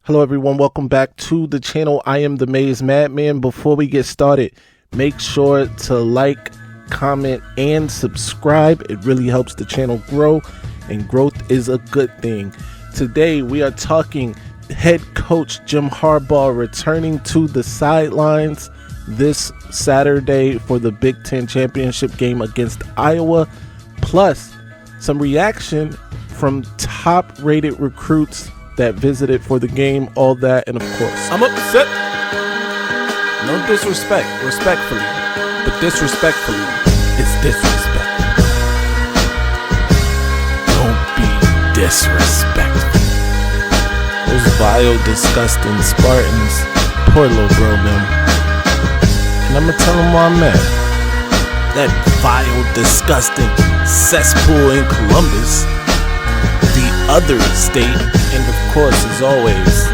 Hello everyone, welcome back to the channel. I am the Maize Madman. Before we get started, make sure to like, comment, and subscribe. It really helps the channel grow, and growth is a good thing. Today we are talking head coach Jim Harbaugh returning to the sidelines this Saturday for the Big Ten championship game against Iowa, plus some reaction from top-rated recruits that visited for the game, all that, and of course, I'm upset. No disrespect, respectfully, but disrespectfully, it's disrespect. Don't be disrespectful. Those vile, disgusting Spartans, poor little girl, them. And I'ma tell them why I'm mad. That vile, disgusting cesspool in Columbus, the other state, and of course, as always,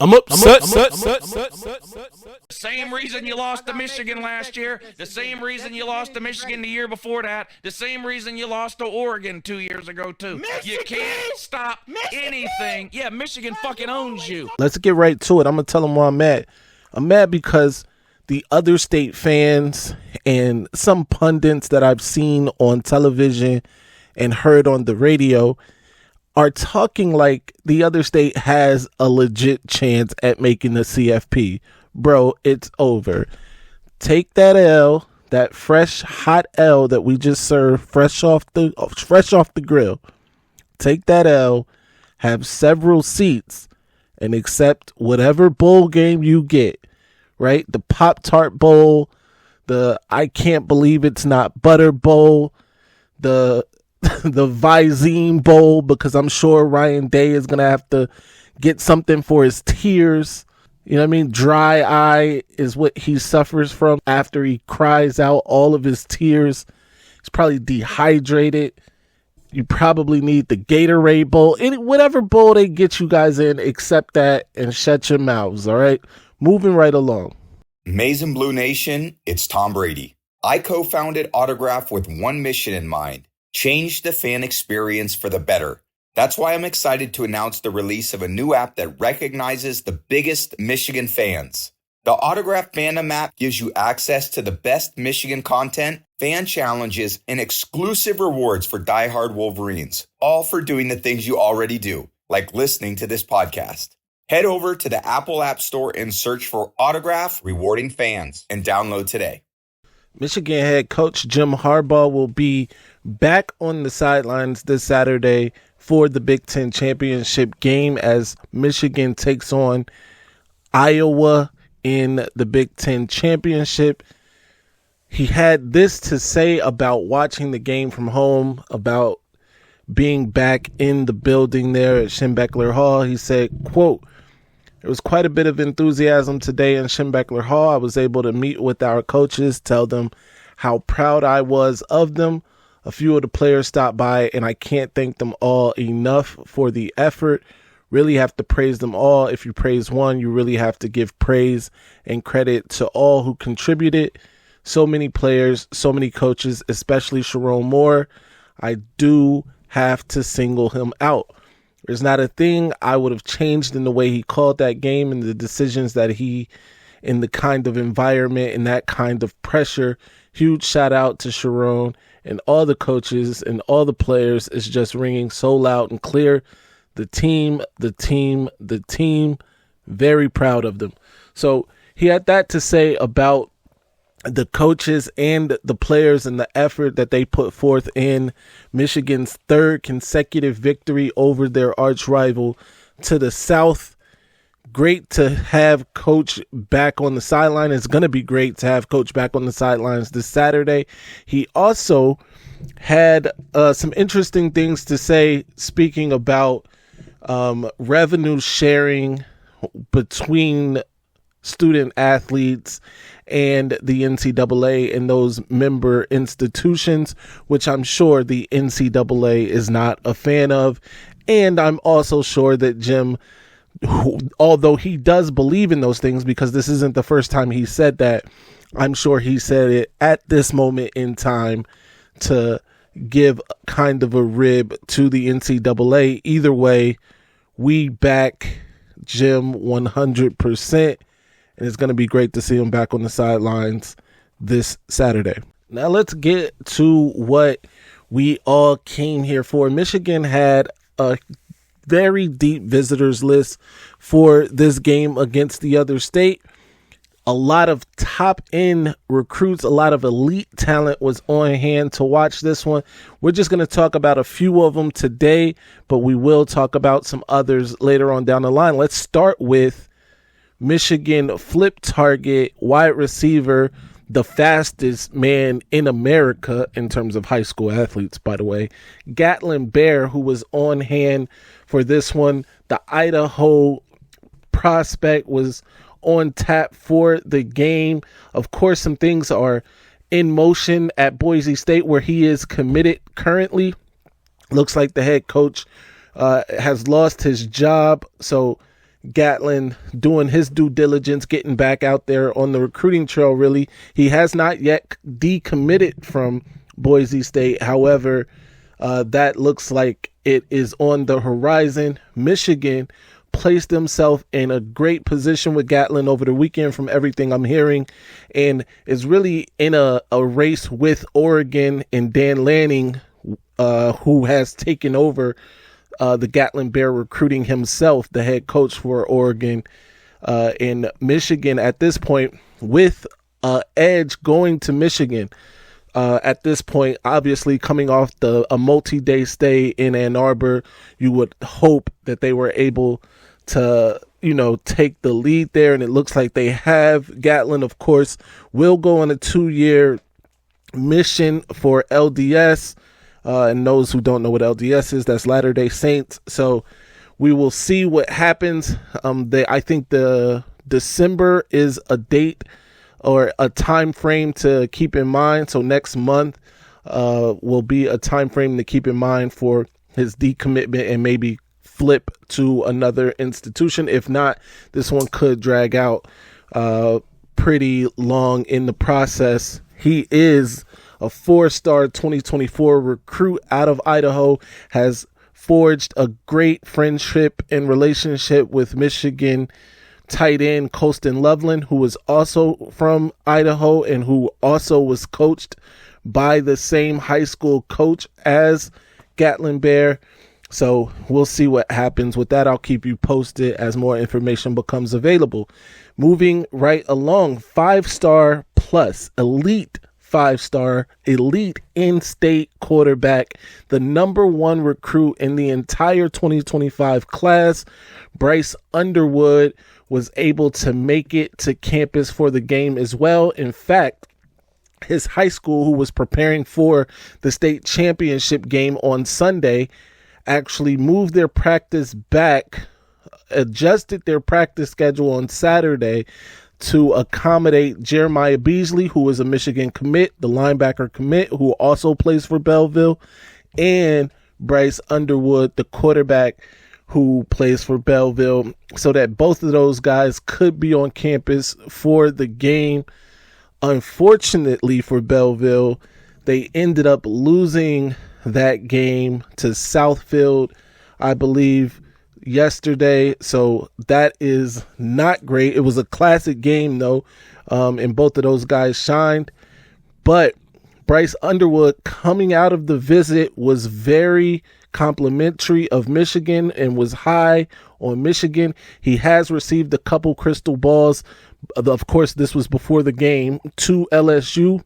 I'm upset. The same reason you lost to Michigan last year, the same reason you lost to Michigan the year before that, the same reason you lost to Oregon 2 years ago too. Michigan! You can't stop anything. Yeah, Michigan fucking owns you. Let's get right to it. I'm gonna tell them why I'm mad. I'm mad because the other state fans and some pundits that I've seen on television and heard on the radio are talking like the other state has a legit chance at making the CFP. Bro, it's over. Take that L, that fresh hot L that we just served fresh off the grill. Take that L, have several seats, and accept whatever bowl game you get. Right? The Pop-Tart Bowl, the I Can't Believe It's Not Butter Bowl, the Visine Bowl, because I'm sure Ryan Day is going to have to get something for his tears. You know what I mean? Dry eye is what he suffers from after he cries out all of his tears. He's probably dehydrated. You probably need the Gatorade Bowl. Whatever bowl they get you guys in, accept that and shut your mouths, all right? Moving right along. Maize and Blue Nation, it's Tom Brady. I co-founded Autograph with one mission in mind: change the fan experience for the better. That's why I'm excited to announce the release of a new app that recognizes the biggest Michigan fans. The Autograph Fandom app gives you access to the best Michigan content, fan challenges, and exclusive rewards for diehard Wolverines, all for doing the things you already do, like listening to this podcast. Head over to the Apple App Store and search for Autograph Rewarding Fans and download today. Michigan head coach Jim Harbaugh will be back on the sidelines this Saturday for the Big Ten championship game as Michigan takes on Iowa in the Big Ten championship. He had this to say about watching the game from home, about being back in the building there at Schembechler Hall. He said, quote, "There was quite a bit of enthusiasm today in Schembechler Hall. I was able to meet with our coaches, tell them how proud I was of them. A few of the players stopped by, and I can't thank them all enough for the effort. Really have to praise them all. If you praise one, you really have to give praise and credit to all who contributed. So many players, so many coaches, especially Sharon Moore. I do have to single him out. There's not a thing I would have changed in the way he called that game and the decisions that he, in the kind of environment and that kind of pressure. Huge shout out to Sharon and all the coaches and all the players. Is just ringing so loud and clear. The team. Very proud of them." So he had that to say about the coaches and the players and the effort that they put forth in Michigan's third consecutive victory over their arch rival to the south. Great to have Coach back on the sideline. It's going to be great to have Coach back on the sidelines this Saturday. He also had some interesting things to say, speaking about revenue sharing between student athletes and the NCAA and those member institutions, which I'm sure the NCAA is not a fan of. And I'm also sure that Jim, although he does believe in those things, because this isn't the first time he said that, I'm sure he said it at this moment in time to give kind of a rib to the NCAA. Either way, we back Jim 100%, and it's going to be great to see him back on the sidelines this Saturday. Now let's get to what we all came here for. Michigan had a very deep visitors list for this game against the other state. A lot of top-end recruits, a lot of elite talent was on hand to watch this one. We're just going to talk about a few of them today, but we will talk about some others later on down the line. Let's start with Michigan flip target wide receiver, the fastest man in America in terms of high school athletes, by the way, Gatlin Bair, who was on hand for this one. The Idaho prospect was on tap for the game. Of course, some things are in motion at Boise State where he is committed currently. Looks like the head coach has lost his job. So Gatlin doing his due diligence, getting back out there on the recruiting trail, really. He has not yet decommitted from Boise State. However, that looks like it is on the horizon. Michigan placed himself in a great position with Gatlin over the weekend from everything I'm hearing, and is really in a race with Oregon and Dan Lanning, who has taken over the Gatlin Bair recruiting himself, the head coach for Oregon. In Michigan at this point, with edge going to Michigan at this point, obviously coming off a multi-day stay in Ann Arbor, you would hope that they were able to, take the lead there, and it looks like they have. Gatlin, of course, will go on a 2-year mission for LDS, and those who don't know what LDS is, that's Latter-day Saints. So we will see what happens. I think the December is a date or a time frame to keep in mind. So next month will be a time frame to keep in mind for his decommitment and maybe flip to another institution. If not, this one could drag out pretty long in the process. He is a 4-star 2024 recruit out of Idaho, has forged a great friendship and relationship with Michigan tight end Colston Loveland, who was also from Idaho and who also was coached by the same high school coach as Gatlin Bair. So we'll see what happens with that. I'll keep you posted as more information becomes available. Moving right along, 5-star plus elite 5-star elite in-state quarterback, the number 1 recruit in the entire 2025 class, Bryce Underwood, was able to make it to campus for the game as well. In fact, his high school, who was preparing for the state championship game on Sunday, actually moved their practice back, adjusted their practice schedule on Saturday to accommodate Jeremiah Beasley, who is a Michigan commit, the linebacker commit, who also plays for Belleville, and Bryce Underwood, the quarterback, who plays for Belleville, so that both of those guys could be on campus for the game. Unfortunately for Belleville, they ended up losing that game to Southfield, I believe, yesterday. So that is not great. It was a classic game, though, and both of those guys shined. But Bryce Underwood, coming out of the visit, was very complimentary of Michigan and was high on Michigan. He has received a couple crystal balls. Of course, this was before the game, to LSU.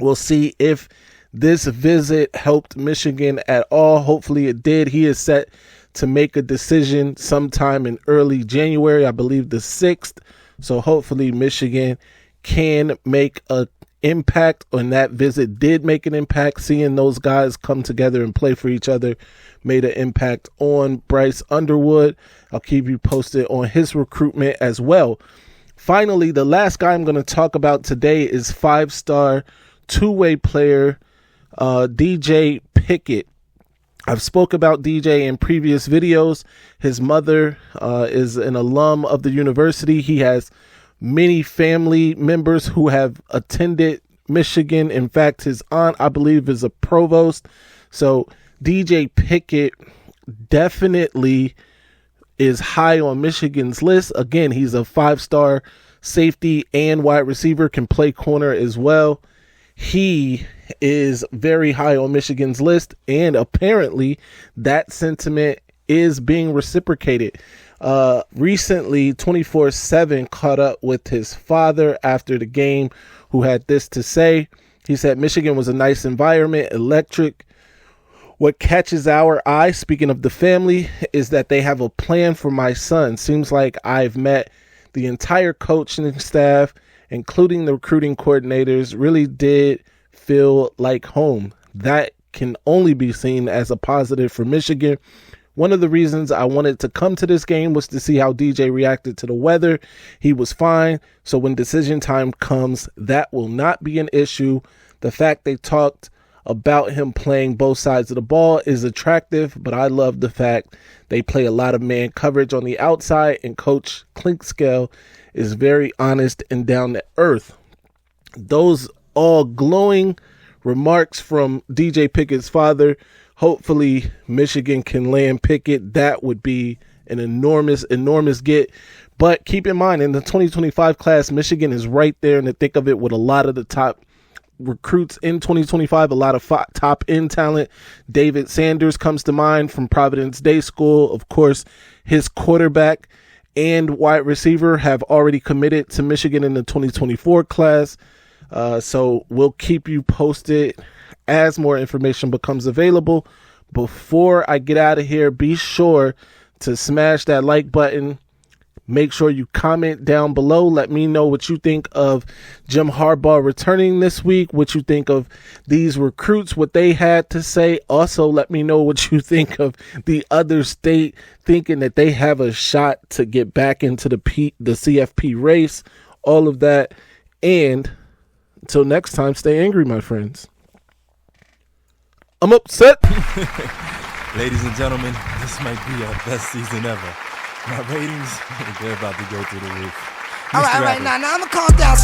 We'll see if this visit helped Michigan at all. Hopefully it did. He is set to make a decision sometime in early January, I believe the 6th. So hopefully Michigan can make an impact, and that visit did make an impact. Seeing those guys come together and play for each other made an impact on Bryce Underwood. I'll keep you posted on his recruitment as well. Finally, the last guy I'm going to talk about today is 5-star two-way player DJ Pickett. I've spoke about DJ in previous videos. His mother is an alum of the university. He has many family members who have attended Michigan. In fact, his aunt, I believe, is a provost. So DJ Pickett definitely is high on Michigan's list. Again, he's a 5-star safety and wide receiver, can play corner as well. He is very high on Michigan's list, and apparently that sentiment is being reciprocated. Recently, 24/7 caught up with his father after the game, who had this to say. He said, Michigan was a nice environment, electric. What catches our eye, speaking of the family, is that they have a plan for my son. Seems like I've met the entire coaching staff, including the recruiting coordinators, really did feel like home. That can only be seen as a positive for Michigan. One of the reasons I wanted to come to this game was to see how DJ reacted to the weather. He was fine, so when decision time comes, that will not be an issue. The fact they talked about him playing both sides of the ball is attractive, but I love the fact they play a lot of man coverage on the outside, and Coach Clinkscale is very honest and down to earth. Those all glowing remarks from DJ Pickett's father. Hopefully Michigan can land Pickett. That would be an enormous get. But keep in mind, in the 2025 class, Michigan is right there in the thick of it with a lot of the top recruits in 2025, a lot of top end talent. David Sanders comes to mind from Providence Day School. Of course, his quarterback and wide receiver have already committed to Michigan in the 2024 class. So we'll keep you posted as more information becomes available. Before I get out of here, be sure to smash that like button. Make sure you comment down below. Let me know what you think of Jim Harbaugh returning this week, what you think of these recruits, what they had to say. Also, let me know what you think of the other state thinking that they have a shot to get back into the CFP race. All of that. And until next time, stay angry, my friends. I'm upset. Ladies and gentlemen, this might be our best season ever. My ratings, they're about to go through the roof. All right, now I'm going to calm down.